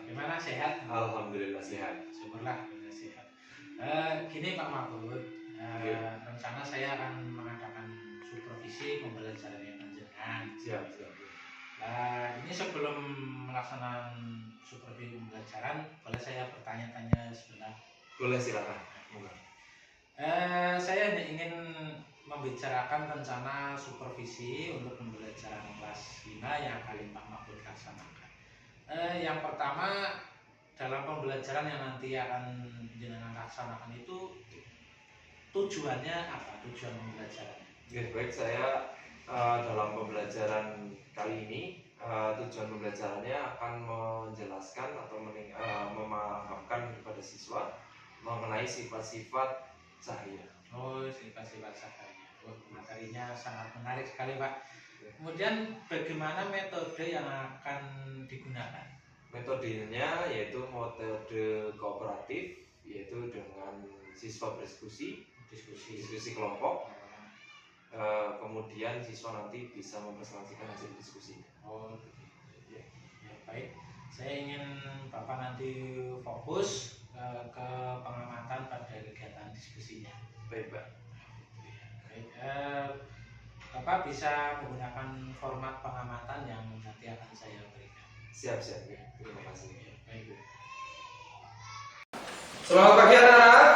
Gimana, sehat? Alhamdulillah sehat. Syukurlah sehat. Gini Pak Mahfud, rencana saya akan mengadakan supervisi pembelajaran yang panjenengan. Siap. Nah, ini sebelum melaksanakan supervisi pembelajaran, boleh saya bertanya-tanya sebentar? Boleh, silakan. Saya ingin membicarakan rencana supervisi untuk pembelajaran kelas 5 yang akan Pak Mahfud laksanakan. Yang pertama, dalam pembelajaran yang nanti akan jenengan laksanakan itu tujuannya apa? Tujuan pembelajarannya? Oke, baik, saya dalam pembelajaran kali ini tujuan pembelajarannya akan menjelaskan atau memahamkan kepada siswa mengenai sifat-sifat cahaya. Oh, sifat-sifat cahaya. Materinya sangat menarik sekali, Pak. Kemudian bagaimana metode yang akan digunakan? Metodenya yaitu metode kooperatif, yaitu dengan siswa berdiskusi, diskusi kelompok. Kemudian siswa nanti bisa mempresentasikan hasil diskusi. Oh, ya, baik. Saya ingin Bapak nanti fokus ke pengamatan pada kegiatan diskusinya. Baik, Pak. Baik, Bapak bisa menggunakan format pengamatan yang nanti akan saya berikan. Siap. Terima kasih. Baik. Selamat pagi anak-anak.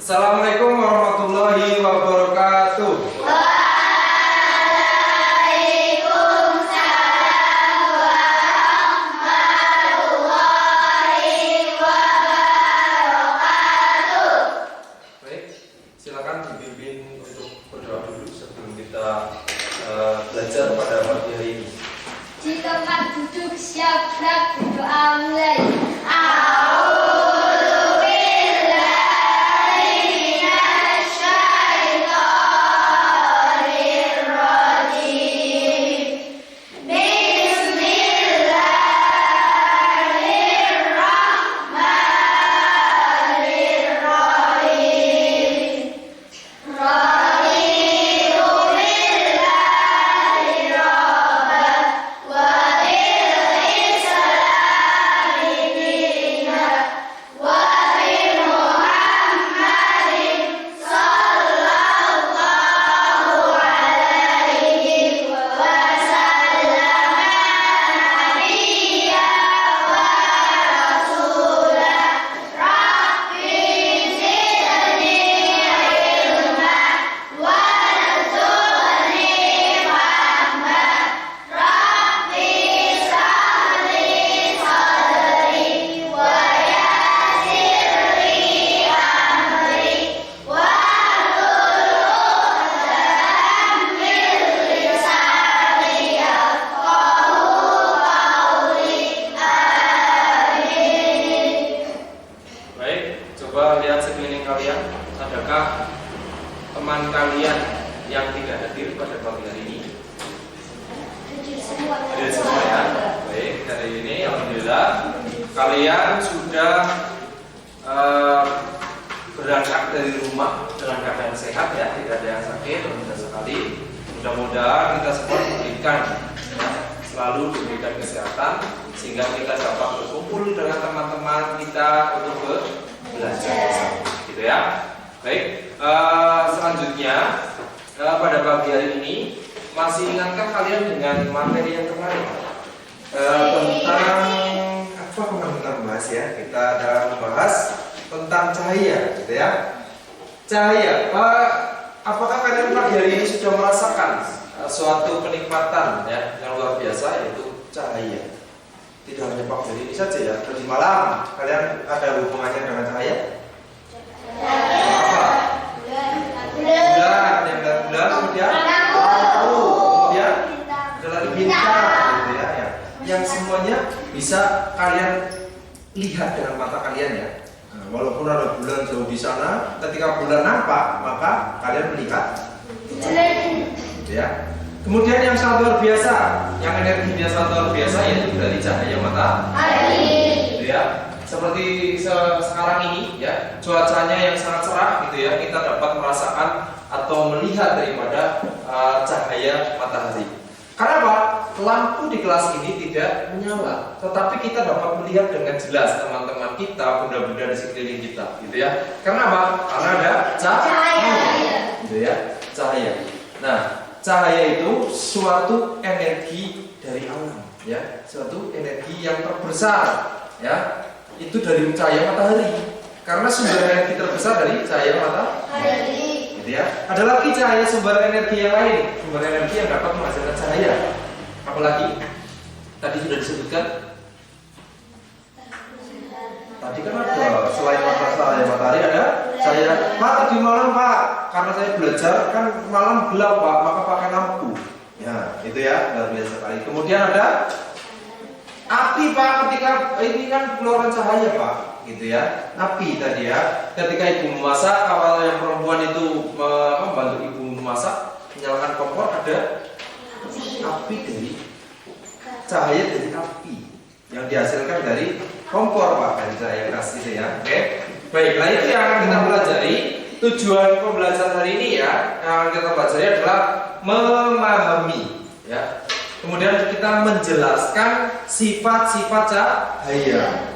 Assalamualaikum warahmatullahi wabarakatuh. Baik, silakan dipimpin untuk berdoa dulu sebelum kita belajar pada pagi hari ini. Di tempat duduk siap gerak berdoa mulai. Coba lihat sekeliling kalian, adakah teman kalian yang tidak hadir pada pagi hari ini? Hadir semua ya. Baik, hari ini alhamdulillah kalian sudah berangkat dari rumah dengan keadaan sehat ya, tidak ada yang sakit, alhamdulillah sekali. Mudah-mudahan kita semua selalu diberikan kesehatan sehingga kita dapat berkumpul dengan teman-teman kita untuk belajar bersama, gitu ya. Baik, selanjutnya pada pagi hari ini masih ingatkah kalian dengan materi yang kemarin tentang apa kemarin kita bahas ya? Kita ada membahas tentang cahaya, gitu ya. Cahaya, apakah kalian pagi hari ini sudah merasakan suatu kenikmatan ya yang luar biasa, yaitu cahaya? Tidak hanya pagi hari ini saja ya, tadi malam kalian ada hubungannya dengan cahaya? Apa? Bulan, yang melihat bulan, kemudian kemudian adalah bintang, gitu ya, yang semuanya bisa kalian lihat dengan mata kalian ya. Nah, walaupun ada bulan jauh di sana, ketika bulan nampak maka kalian melihat, gitu ya. Kemudian yang sangat luar biasa, yang energinya sangat luar biasa, yaitu dari cahaya matahari, gitu ya. Seperti sekarang ini ya, cuacanya yang sangat cerah, gitu ya. Kita dapat merasakan atau melihat daripada cahaya matahari. Karena apa? lampu di kelas ini tidak menyala, tetapi kita dapat melihat dengan jelas teman-teman kita, benda-benda di sekeliling kita, gitu ya. Karena apa? Karena ada cahaya, gitu ya, cahaya. Nah, cahaya itu suatu energi dari alam, ya, suatu energi yang terbesar, ya, itu dari cahaya matahari. Karena sumber energi terbesar dari cahaya matahari, gitu ya. Ada lagi cahaya sumber energi yang lain, sumber energi yang dapat menghasilkan cahaya. Apalagi tadi sudah disebutkan. Tadi kan ada selain cahaya matahari ada cahaya. Pak, tadi malam Pak, karena saya belajar kan malam gelap Pak, maka pakai lampu. Ya, itu ya, luar biasa sekali. Kemudian ada api Pak, ketika ini kan keluaran cahaya Pak, gitu ya. Api tadi ya, ketika ibu memasak, kalau yang perempuan itu membantu ibu memasak, menyalakan kompor, ada api dari cahaya dari api yang dihasilkan dari kompor Pak, dari cahaya gas itu ya. Oke, baiklah, itu yang akan kita pelajari. Tujuan pembelajaran hari ini ya, yang akan kita pelajari adalah memahami ya. Kemudian kita menjelaskan sifat-sifat cahaya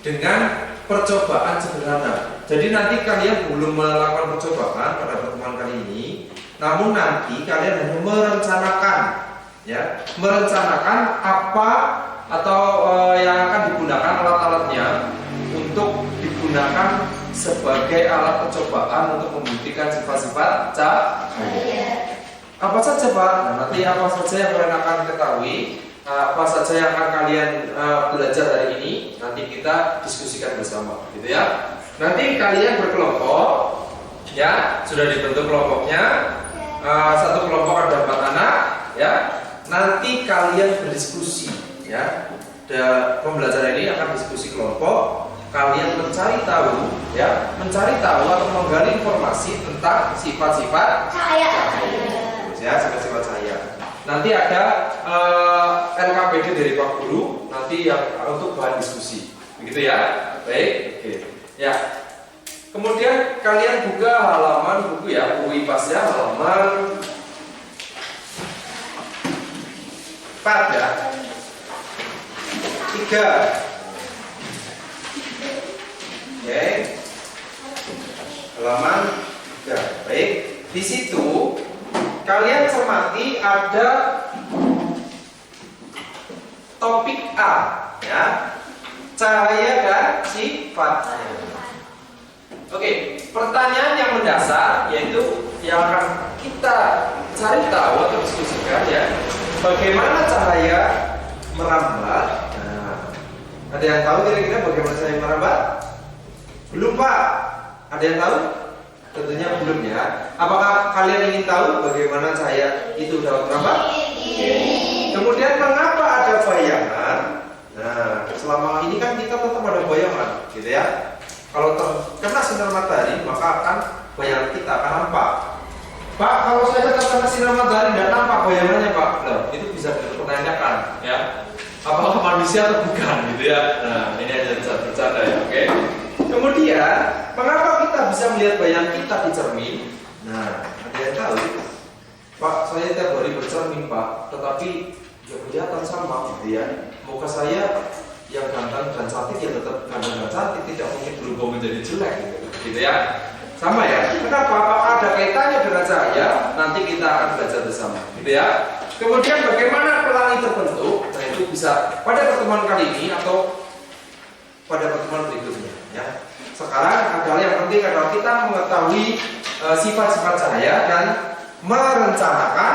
dengan percobaan sederhana. Jadi nanti kalian belum melakukan percobaan pada pertemuan kali ini, namun nanti kalian hanya merencanakan, ya, merencanakan apa atau yang akan digunakan alat-alatnya untuk digunakan sebagai alat percobaan untuk membuktikan sifat-sifat cahaya. Apa saja Pak? Nah, nanti apa saja yang kalian akan ketahui, apa saja yang akan kalian belajar hari ini, nanti kita diskusikan bersama, gitu ya. Nanti kalian berkelompok, ya, sudah dibentuk kelompoknya. Satu kelompok ada 4 anak, ya. Nanti kalian berdiskusi, ya. Pembelajaran ini akan diskusi kelompok. Kalian mencari tahu, ya, mencari tahu atau menggali informasi tentang sifat-sifat cahaya, ya, sifat-sifat cahaya. Nanti ada LKPD dari Pak Guru, nanti yang untuk bahan diskusi, begitu ya. Baik, oke, ya. Kemudian kalian buka halaman buku ya, buku IPAS ya, halaman 4 ya, 3. Oke, halaman 3. Baik, di situ kalian cermati ada topik A, ya, cahaya dan sifatnya. Oke, pertanyaan yang mendasar yaitu yang akan kita cari tahu atau diskusikan ya, bagaimana cahaya merambat. Nah, ada yang tahu kira-kira bagaimana cahaya merambat? Belum Pak? Ada yang tahu? Tentunya belum ya. Apakah kalian ingin tahu bagaimana cahaya itu dapat merambat? Kemudian mengapa ada bayangan? Nah, selama ini kan kita tetap ada bayangan, gitu ya. Kalau terkena sinar matahari, maka akan bayangan kita akan nampak. Pak, kalau saya terkena sinar matahari tidak nampak bayangannya Pak. Nah, itu bisa dipertanyakan, ya. Apakah manusia atau bukan, gitu ya. Nah, ini aja bercanda ya, oke. Kemudian, mengapa kita bisa melihat bayangan kita di cermin? Nah, ada yang tahu? Pak, saya tiap hari bercermin Pak, tetapi ya kelihatan sama, gitu ya. Muka saya yang ganteng dan cantik ya tetap ganteng dan cantik, tidak mungkin berubah menjadi jelek, gitu ya. Sama ya. Kenapa? Apakah ada kaitannya dengan cahaya? Nanti kita akan belajar bersama, gitu ya. Kemudian bagaimana pelangi terbentuk? Nah, itu bisa pada pertemuan kali ini atau pada pertemuan berikutnya, ya. Sekarang adalah yang penting adalah kita mengetahui sifat-sifat cahaya dan merencanakan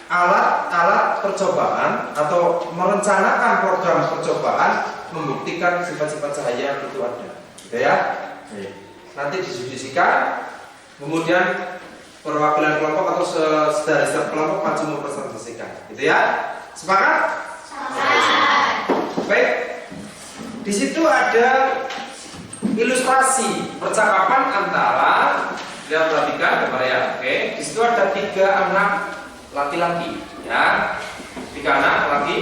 alat-alat percobaan atau merencanakan program percobaan membuktikan sifat-sifat cahaya itu ada, gitu ya. Nanti didiskusikan, kemudian perwakilan kelompok atau dari setiap kelompok maju mempresentasikan, gitu ya. Sepakat? Baik. Di situ ada ilustrasi percakapan antara, lihat perhatikan gambar ya, oke. Di situ ada 3 anak laki-laki, ya, 3 anak laki-laki.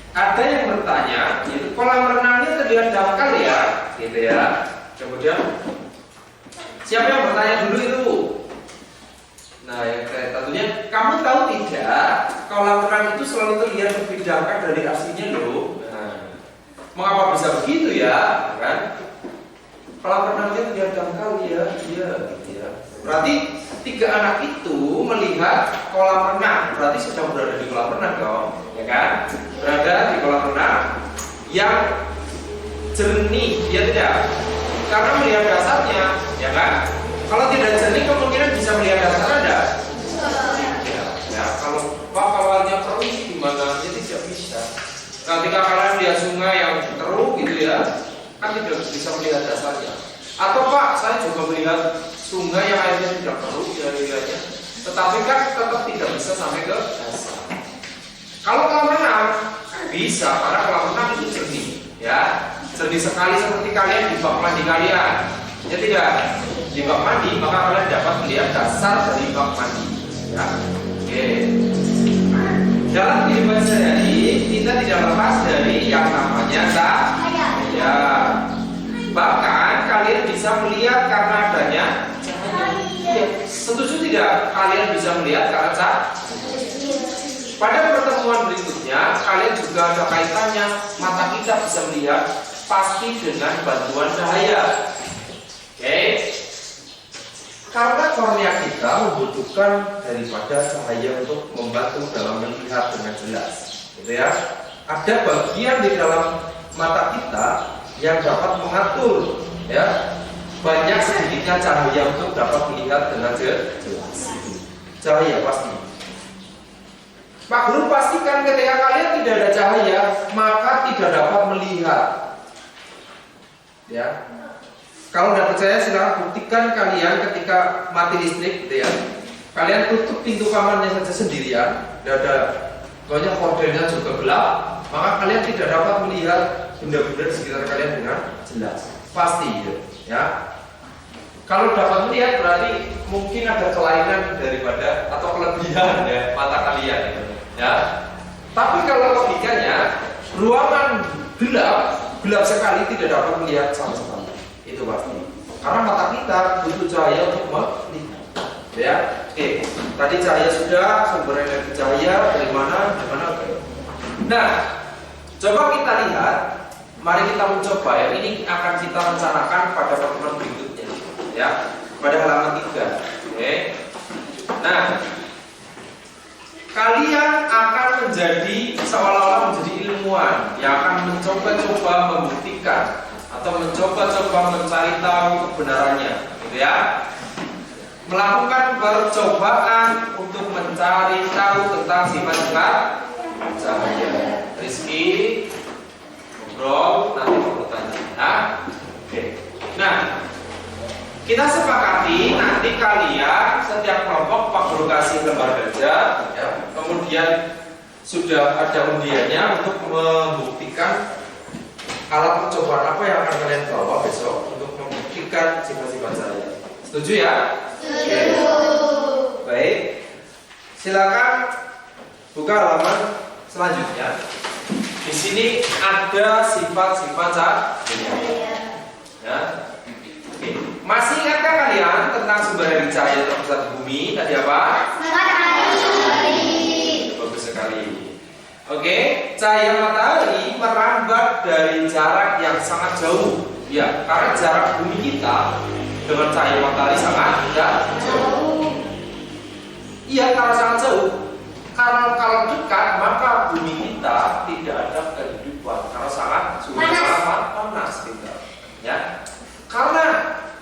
Ada yang bertanya, yaitu kolam renangnya terlihat dangkal ya, gitu ya. Kemudian siapa yang bertanya dulu itu? Nah, yang tentunya kamu tahu tidak, kolam renang itu selalu terlihat terbedakan dari aslinya loh. Nah, mengapa bisa begitu ya? Kan? Kolam renangnya terlihat dangkal ya, iya, gitu ya. Berarti 3 anak itu melihat kolam renang, berarti sedang berada di kolam renang dong, ya kan? Berada di kolam renang yang jernih, ya tidak? Karena melihat dasarnya, ya kan? Kalau tidak jernih kemungkinan bisa melihat dasar Anda. Ya, kalau hanya keruh gimana? Ya tidak bisa. Ketika kalian lihat sungai yang keruh gitu ya, kan tidak bisa melihat dasarnya. Atau Pak, saya juga melihat sungai yang airnya tidak keruh kira-kiranya, tetapi kan tetap tidak bisa sampai ke dasar. Kalau kolam renang bisa, karena kolam renang itu jernih, ya, jernih sekali seperti kalian di bak mandi kalian, ya tidak? Di bak mandi maka kalian dapat melihat dasar dari bak mandi, ya. Oke. Dalam kehidupan sehari kita tidak lepas dari yang namanya cahaya. Bahkan kalian bisa melihat karena adanya cahaya. Setuju tidak? Kalian bisa melihat karena cahaya. Pada pertemuan berikutnya, kalian juga ada kaitannya. Mata kita bisa melihat pasti dengan bantuan cahaya. Oke? Karena kornea kita membutuhkan daripada cahaya untuk membantu dalam melihat dengan jelas, gitu ya. Ada bagian di dalam mata kita yang dapat mengatur, ya, banyak sedikitnya cahaya untuk dapat melihat dengan jelas. Cahaya pasti. Pak Guru pastikan ketika kalian tidak ada cahaya, maka tidak dapat melihat. Ya. Kalau tidak percaya silahkan buktikan kalian ketika mati listrik, gitu ya. Kalian tutup pintu kamarnya saja sendirian, tidak ada, pokoknya kordennya juga gelap, maka kalian tidak dapat melihat benda-benda di sekitar kalian dengan jelas. Pasti, gitu, ya. Kalau dapat melihat berarti mungkin ada kelainan daripada atau kelebihan ya mata kalian, gitu, ya. Tapi kalau logikanya ruangan gelap sekali tidak dapat melihat sama sekali. Itu pasti. Karena mata kita butuh cahaya untuk melihat. Ya. Oke. Tadi cahaya sudah, sumber energi cahaya dari mana? Dari mana? Oke. Nah, coba kita lihat. Mari kita mencoba ya. Ini akan kita rencanakan pada pertemuan berikutnya. Ya. Pada halaman 3. Oke. Nah, kalian akan menjadi seolah-olah menjadi ilmuwan yang akan mencoba-coba membuktikan atau mencoba-coba mencari tahu kebenarannya, gitu ya. Melakukan percobaan untuk mencari tahu tentang sifat-sifat cahaya. Rizky, ngobrol, nanti mau bertanya. Nah, oke. Nah, kita sepakati nanti kalian setiap kelompok Pak Guru kasih lembar gajah, ya. Kemudian sudah ada undiannya untuk membuktikan alat percobaan apa yang akan kalian bawa besok untuk membuktikan sifat-sifat saya. Setuju ya? Setuju. Baik. Silakan buka halaman selanjutnya. Di sini ada sifat-sifat cahaya. Ya. Oke. Masih ingatkah kalian tentang sumber energi cahaya terbesar di bumi? Tadi apa? Matahari. Bagus sekali. Oke, cahaya matahari merambat dari jarak yang sangat jauh. Ya, karena jarak bumi kita dengan cahaya matahari sangat jauh. Iya, karena sangat jauh. Karena kalau dekat, maka bumi kita tidak ada kehidupan. Karena sangat panas kita. Ya, karena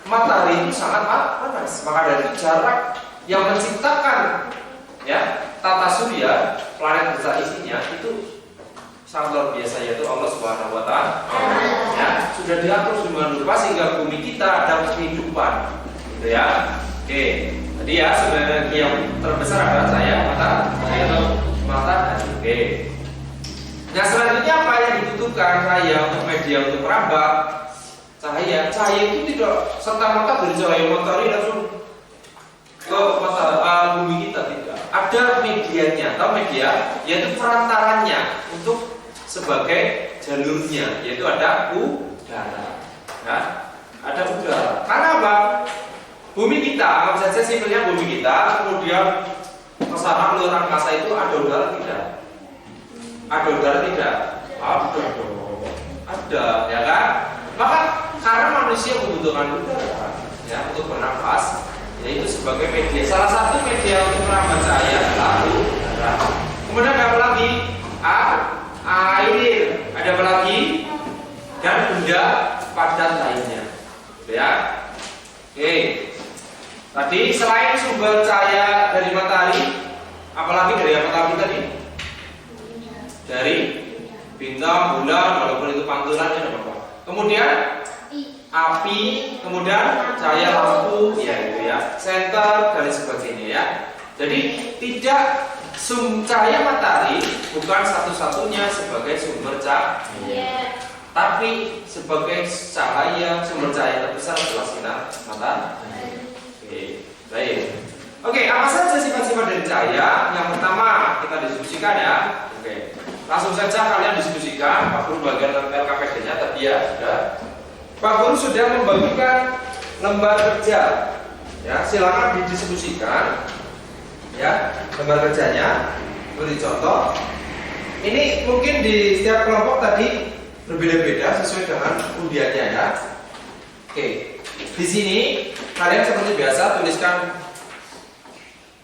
matahari itu sangat panas, maka dari jarak yang menciptakan, ya, tata surya, planet besar isinya itu sangat luar biasa, yaitu Allah Subhanahu wa Ta'ala. Ya, sudah diatur sedemikian rupa sehingga bumi kita ada kehidupan, gitu ya. Oke, tadi ya sebenarnya yang terbesar adalah cahaya matahari atau matahari. Oke. Nah, selanjutnya apa yang dibutuhkan cahaya untuk media untuk merambat? Cahaya itu tidak serta-merta dari cahaya matahari langsung ke bumi kita, tidak. Ada medianya atau media, yaitu perantaranya untuk sebagai jalurnya, yaitu ada udara. Nah, ada udara. Karena apa? bumi kita, anggap saja simpelnya bumi kita, kemudian ke sana keluar angkasa itu ada udara tidak? Ada udara tidak? Ada dong. Ada, ya kan? Maka karena manusia membutuhkan udara ya untuk bernafas, yaitu sebagai media. Salah satu media untuk merambat cahaya adalah udara. Kemudian ada apa lagi? Air. Ada apa lagi? Dan benda padat lainnya. Ya. Oke. Tadi selain sumber cahaya dari matahari, apalagi dari apa tadi? Dari bintang, bulan, walaupun itu pantulan ya apa-apa. Kemudian api, kemudian cahaya lampu, ya itu ya, senter dan sebagainya ya. Jadi tidak cahaya matahari bukan satu-satunya sebagai sumber cahaya, tapi sebagai cahaya sumber cahaya terbesar adalah sinar matahari. Oke, baik. Oke, apa saja sifat-sifat dari cahaya? Yang pertama kita diskusikan ya. Oke, langsung saja kalian diskusikan. Pak Guru bagian LKPD-nya tadi ya sudah. Pak Guru sudah membagikan lembar kerja. Ya, silakan didiskusikan. Ya, lembar kerjanya. Beri contoh. Ini mungkin di setiap kelompok tadi berbeda-beda sesuai dengan undiannya ya. Oke, di sini kalian seperti biasa tuliskan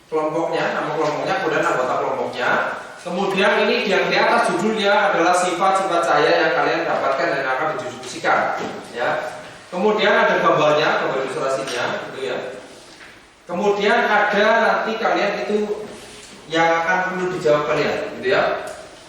kelompoknya, nama kelompoknya, kemudian anggota kelompoknya. Kemudian ini yang di atas judulnya adalah sifat-sifat cahaya yang kalian dapatkan dan akan didiskusikan. Ya. Kemudian ada gambarnya, gambar ilustrasinya, gitu ya. Kemudian ada nanti kalian itu yang akan perlu dijawab kalian, gitu ya.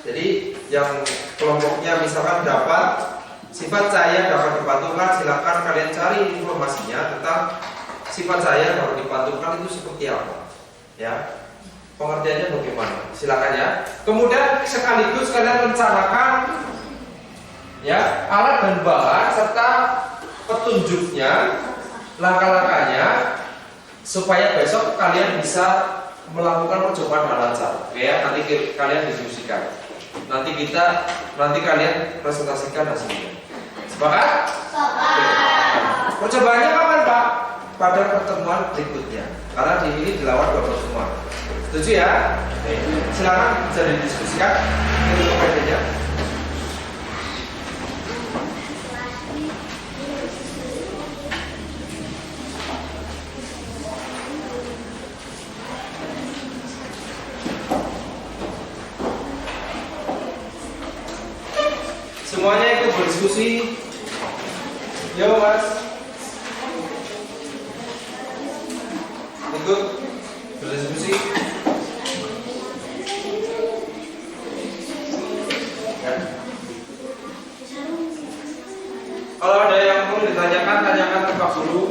Jadi yang kelompoknya misalkan dapat sifat cahaya dapat dipantulkan, silakan kalian cari informasinya tentang sifat cahaya dapat dipantulkan itu seperti apa. Ya, pengertiannya bagaimana? Silakan ya. Kemudian sekaligus kalian rencanakan ya alat dan bahan serta petunjuknya, langkah-langkahnya supaya besok kalian bisa melakukan percobaan dengan lancar. Oke ya, nanti kalian diskusikan. Nanti kalian presentasikan hasilnya. Sepakat? Sepakat. Percobaannya kapan Pak? Pada pertemuan berikutnya. Karena di ini dilawan 2 pertemuan. Setuju ya? Silakan bisa didiskusikan untuk kepentingannya. Semuanya ikut berdiskusi. Yo Mas, ikut berdiskusi. Ya. Kalau ada yang perlu ditanyakan, tanyakan ke Pak Guru.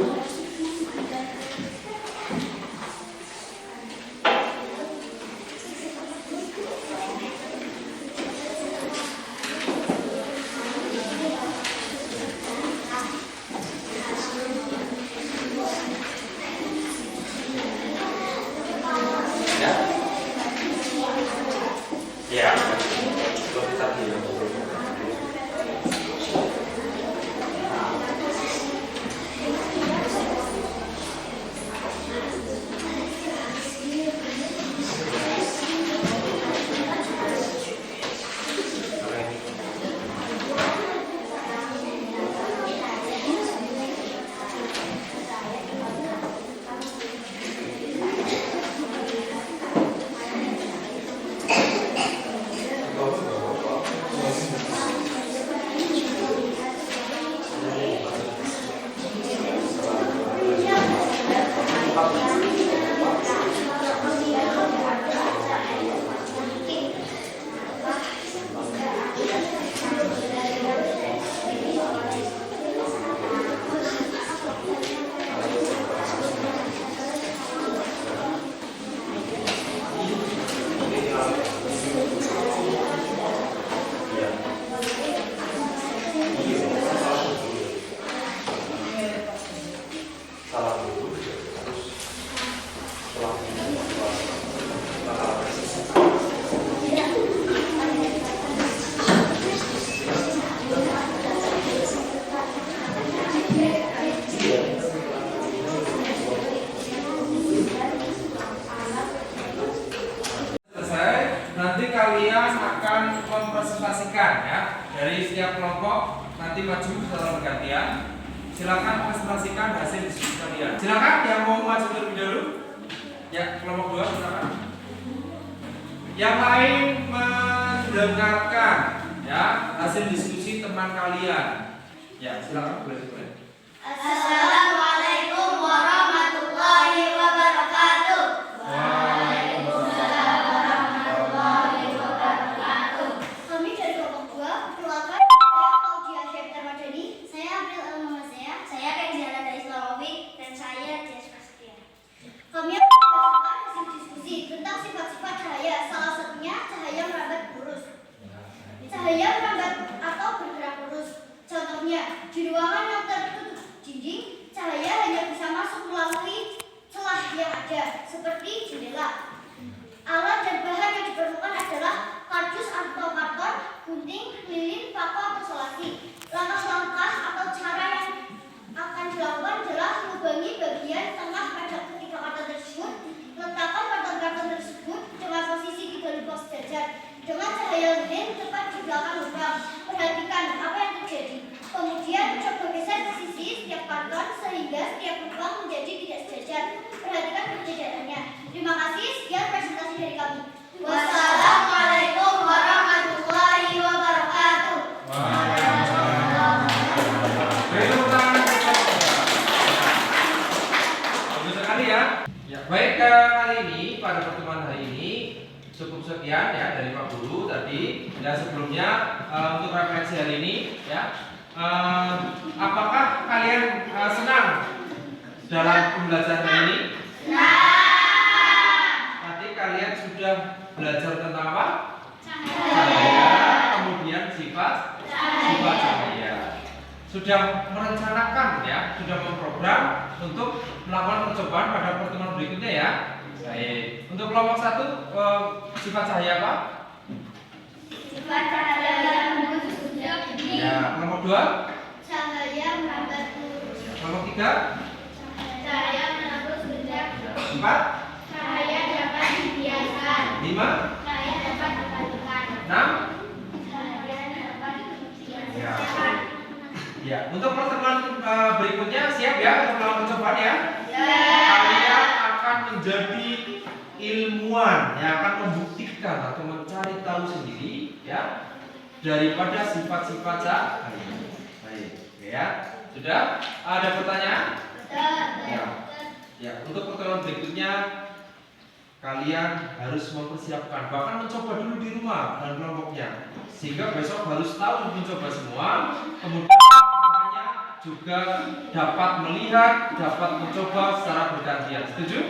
kalian akan mempresentasikan ya dari setiap kelompok nanti maju secara bergantian. Silakan presentasikan hasil diskusi kalian. Silakan yang mau maju terlebih dahulu. Ya, kelompok 2 silakan. Yang lain mendengarkan ya hasil diskusi teman kalian. Ya, silakan boleh. Assalamualaikum warahmatullahi wabarakatuh. Waalaikumsalam warahmatullahi wabarakatuh. Kami dari kelompok 2, perkenalkan saya Audia Syekh Ramadhani, saya April Al-Muhammad, saya Kenziana dari Sulawesi, dan saya Jess Prasetya. Kami akan membacakan hasil diskusi tentang sifat-sifat cahaya, salah satunya cahaya merambat lurus. Cahaya merambat atau bergerak lurus. Contohnya, di ruangan yang tertutup dinding, cahaya hanya bisa masuk melalui celah yang ada, seperti jendela. Alat dan bahan yang diperlukan adalah kardus atau karton, gunting, lilin, paku atau selasi. Langkah-langkah atau cara yang akan dilakukan adalah lubangi bagian tengah pada ketiga karton tersebut, letakkan karton-karton tersebut dengan posisi 3 lubang sejajar dengan cahaya lilin tepat di belakang lubang. Perhatikan apa yang terjadi. Kemudian coba geser posisi setiap karton sehingga setiap lubang menjadi tidak sejajar. Perhatikan perbedaannya. Terima kasih. Sekian presentasi dari kami. Wassalamualaikum warahmatullahi wabarakatuh. Bagus sekali ya. Baik, kali ini pada pertemuan hari ini cukup sekian ya dari Pak Guru tadi. Dan sebelumnya untuk referensi hari ini ya. Apakah kalian senang dalam pembelajaran hari ini? Tadi kalian sudah belajar tentang apa? Cahaya, kemudian sifat cahaya. Sudah merencanakan ya, sudah memprogram untuk melakukan percobaan pada pertemuan berikutnya ya. Baik. Untuk kelompok 1 sifat cahaya apa? Sifat cahaya yang bergerak dinding. Ya, kelompok 2? Cahaya merambat lurus. Kelompok 3? Cahaya menembus benda. 4? Cahaya dapat dibiarkan. 5? Cahaya dapat dibalikan. 6? Cahaya dapat Ya. dibiarkan. Ya, untuk pertemuan berikutnya siap ya untuk melakukan percobaan ya? Ya. Kalian akan menjadi ilmuwan yang akan membuktikan atau mencari tahu sendiri ya daripada sifat-sifat cahaya. Baik, oke ya. Sudah? Ada pertanyaan? Ya. Ya, untuk pertemuan berikutnya kalian harus mempersiapkan, bahkan mencoba dulu di rumah dan kelompoknya, sehingga besok harus tahu mencoba semua, kemudian semuanya juga dapat melihat, dapat mencoba secara bergantian. Setuju?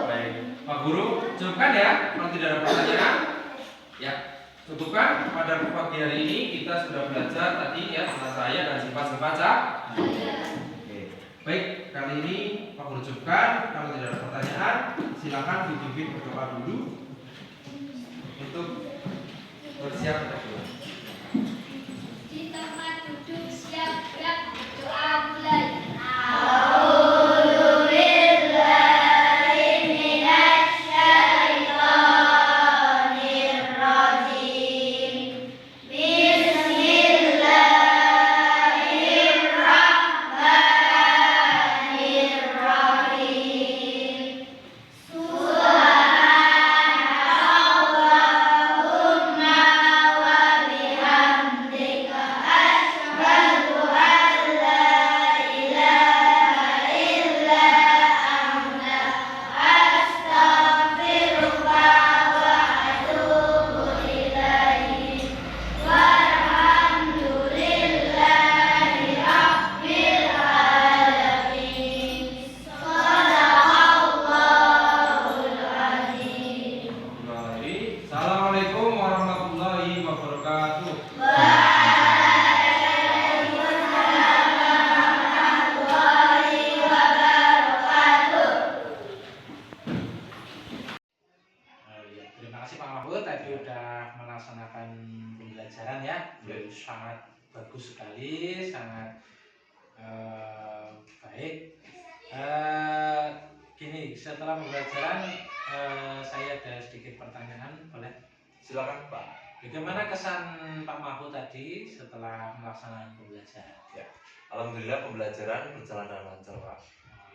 Baik, Pak Guru, cukupkan ya. Kalau tidak ada pertanyaan, ya cukupkan. Pada pagi hari ini kita sudah belajar tadi ya tentang cahaya dan sifat-sifat cahaya. Oke. Baik, kali ini Pak Guru cukupkan. Kalau tidak ada pertanyaan, silakan dipimpin berdoa dulu untuk bersiap berdoa. Di tempat duduk siap gerak berdoa mulai. Assalamualaikum warahmatullahi wabarakatuh. Terima kasih Pak Mahfud tadi sudah melaksanakan pembelajaran ya. Sangat bagus sekali, sangat baik. Gini, setelah pembelajaran saya ada sedikit pertanyaan, boleh? Silakan Pak. Bagaimana kesan Pak Mahfud tadi setelah melaksanakan pembelajaran? Ya, alhamdulillah pembelajaran berjalan dengan lancar Pak.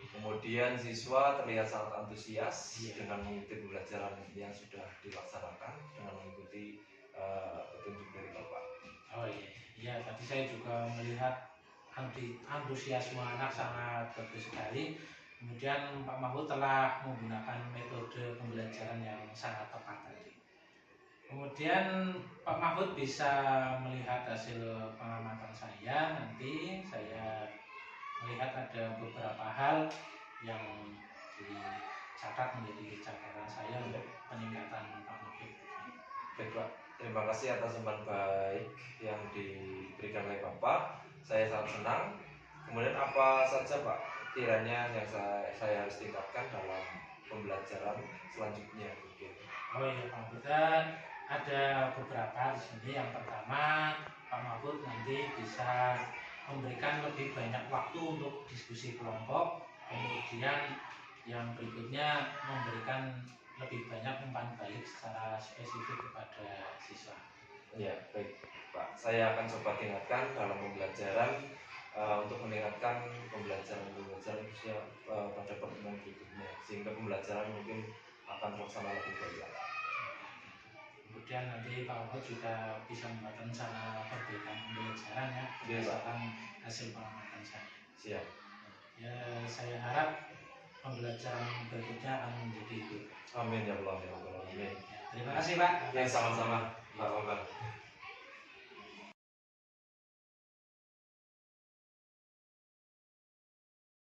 Kemudian siswa terlihat sangat antusias dengan mengikuti pembelajaran yang sudah dilaksanakan dengan mengikuti petunjuk dari Bapak. Oh iya, iya tadi saya juga melihat antusiasme anak sangat bagus sekali. Kemudian Pak Mahfud telah menggunakan metode pembelajaran yang sangat tepat tadi. Kemudian Pak Mahfud bisa melihat hasil pengamatan saya. Nanti saya melihat ada beberapa hal yang dicatat menjadi catatan saya untuk peningkatan Pak Mahfud. Baik Pak, terima kasih atas umpan baik yang diberikan oleh Bapak. Saya sangat senang. Kemudian apa saja Pak kiranya yang saya harus tingkatkan dalam pembelajaran selanjutnya mungkin? Oh iya Pak Mahfud, ada beberapa di sini. Yang pertama, Pak Mahfud nanti bisa memberikan lebih banyak waktu untuk diskusi kelompok. Kemudian yang berikutnya memberikan lebih banyak umpan balik secara spesifik kepada siswa. Ya, baik Pak. Saya akan coba tingkatkan dalam pembelajaran untuk meningkatkan pembelajaran khususnya pada pertemuan berikutnya sehingga pembelajaran mungkin akan terlaksana lebih baik. Kemudian nanti Pak Mahfud juga bisa membuat rencana perbaikan pembelajaran ya Iya, Pak. berdasarkan hasil pengamatan saya. Siap. Ya, saya harap pembelajaran berikutnya akan menjadi itu. Amin ya Allah ya Allah. Amin. Terima kasih Pak. Ya sama-sama Pak Bapak.